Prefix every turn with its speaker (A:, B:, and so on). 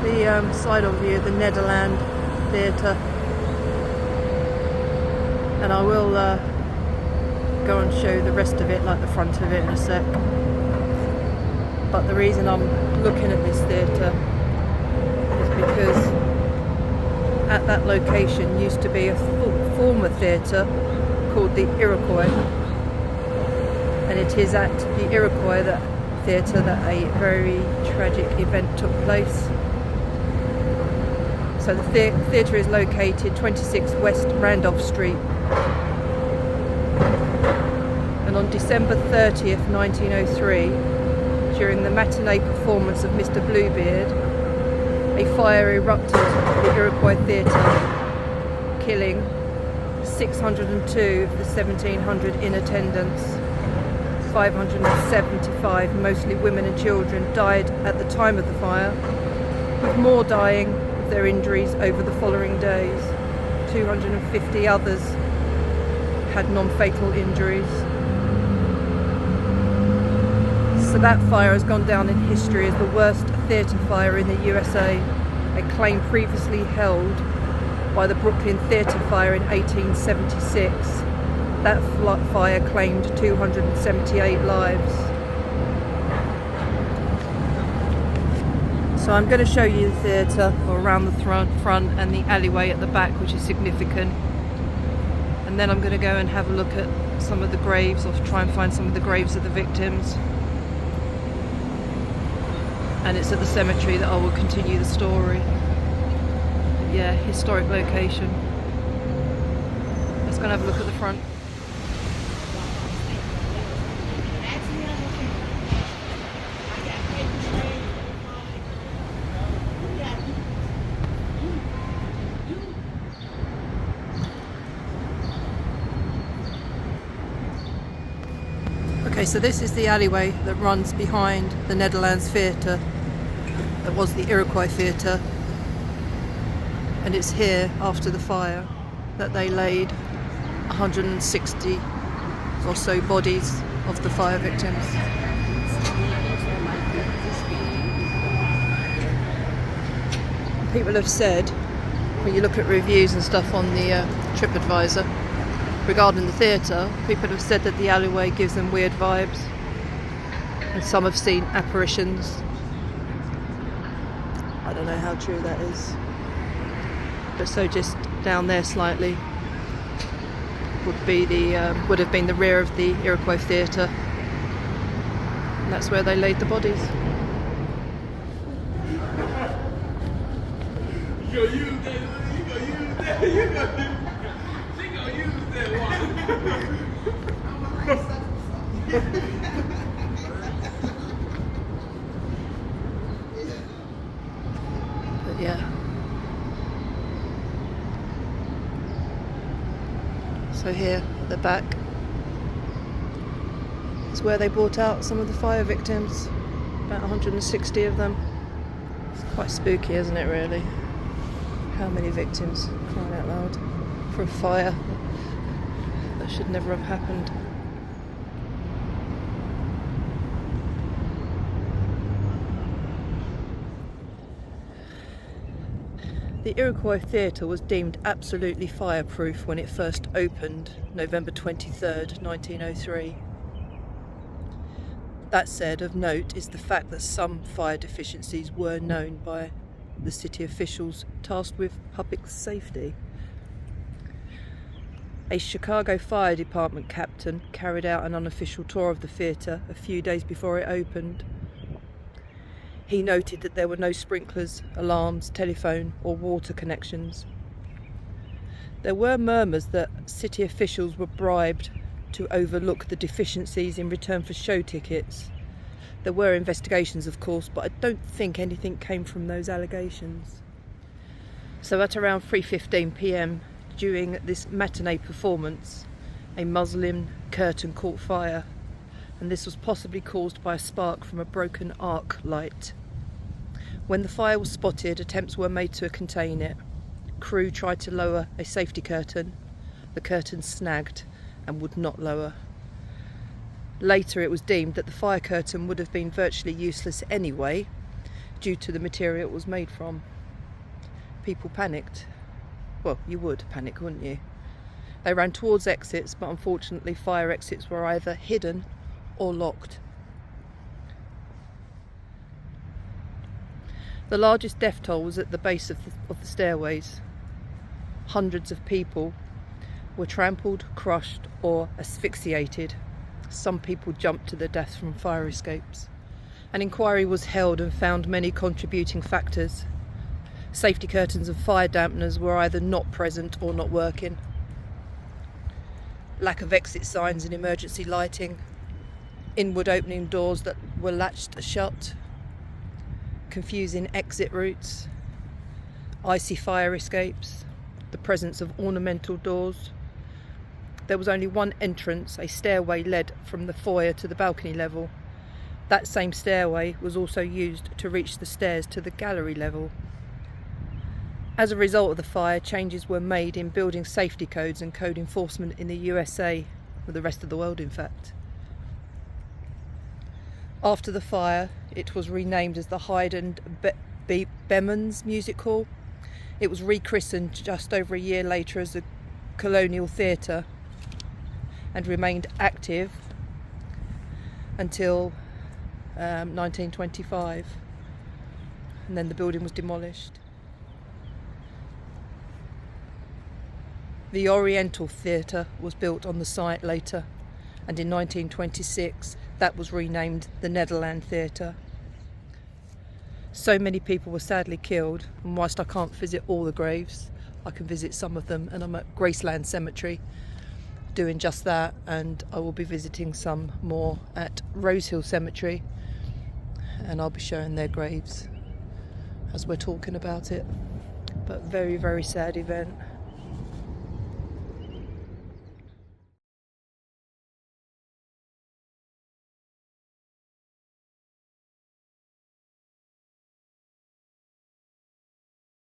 A: the side of view of the Nederland Theatre, and I will go and show the rest of it, like the front of it, in a sec. But the reason I'm looking at this theatre is because at that location used to be a former theatre called the Iroquois, and it is at the Iroquois Theatre that a very tragic event took place. So the theatre is located 26 West Randolph Street, and on December 30th 1903, during the matinee performance of Mr. Bluebeard, a fire erupted at the Iroquois Theatre, killing 602 of the 1,700 in attendance. 575, mostly women and children, died at the time of the fire, with more dying of their injuries over the following days. 250 others had non-fatal injuries. So that fire has gone down in history as the worst theatre fire in the USA, a claim previously held by the Brooklyn Theatre Fire in 1876. That fire claimed 278 lives. So I'm going to show you the theatre, or around the front and the alleyway at the back, which is significant. And then I'm going to go and have a look at some of the graves, or try and find some of the graves of the victims. And it's at the cemetery that I will continue the story. But yeah, historic location. Let's go and have a look at the front. Okay, so this is the alleyway that runs behind the Netherlands Theatre, that was the Iroquois Theatre, and it's here after the fire that they laid 160 or so bodies of the fire victims. People have said, when you look at reviews and stuff on the TripAdvisor regarding the theatre, people have said that the alleyway gives them weird vibes, and some have seen apparitions. I don't know how true that is, but so just down there slightly would have been the rear of the Iroquois Theatre, and that's where they laid the bodies.
B: You gonna use that? You gonna use that one.
A: But yeah. So here at the back is where they brought out some of the fire victims, about 160 of them. It's quite spooky, isn't it, really? How many victims, crying out loud, for a fire that should never have happened. The Iroquois Theatre was deemed absolutely fireproof when it first opened, November 23rd, 1903. That said, of note is the fact that some fire deficiencies were known by the city officials tasked with public safety. A Chicago Fire Department captain carried out an unofficial tour of the theatre a few days before it opened. He noted that there were no sprinklers, alarms, telephone or water connections. There were murmurs that city officials were bribed to overlook the deficiencies in return for show tickets. There were investigations, of course, but I don't think anything came from those allegations. So at around 3:15 p.m, during this matinee performance, a muslin curtain caught fire, and this was possibly caused by a spark from a broken arc light. When the fire was spotted, attempts were made to contain it. Crew tried to lower a safety curtain. The curtain snagged and would not lower. Later it was deemed that the fire curtain would have been virtually useless anyway, due to the material it was made from. People panicked. Well, you would panic, wouldn't you? They ran towards exits, but unfortunately fire exits were either hidden or locked. The largest death toll was at the base of the stairways. Hundreds of people were trampled, crushed or asphyxiated. Some people jumped to their deaths from fire escapes. An inquiry was held and found many contributing factors. Safety curtains and fire dampeners were either not present or not working. Lack of exit signs and emergency lighting. Inward opening doors that were latched shut. Confusing exit routes. Icy fire escapes. The presence of ornamental doors. There was only one entrance. A stairway led from the foyer to the balcony level. That same stairway was also used to reach the stairs to the gallery level. As a result of the fire, changes were made in building safety codes and code enforcement in the USA, with the rest of the world in fact. After the fire, it was renamed as the Hyde and Beman's Music Hall. It was rechristened just over a year later as the Colonial Theatre and remained active until 1925, and then the building was demolished. The Oriental Theatre was built on the site later, and in 1926 that was renamed the Netherland Theatre. So many people were sadly killed, and whilst I can't visit all the graves, I can visit some of them, and I'm at Graceland Cemetery doing just that, and I will be visiting some more at Rosehill Cemetery, and I'll be showing their graves as we're talking about it. But very, very sad event.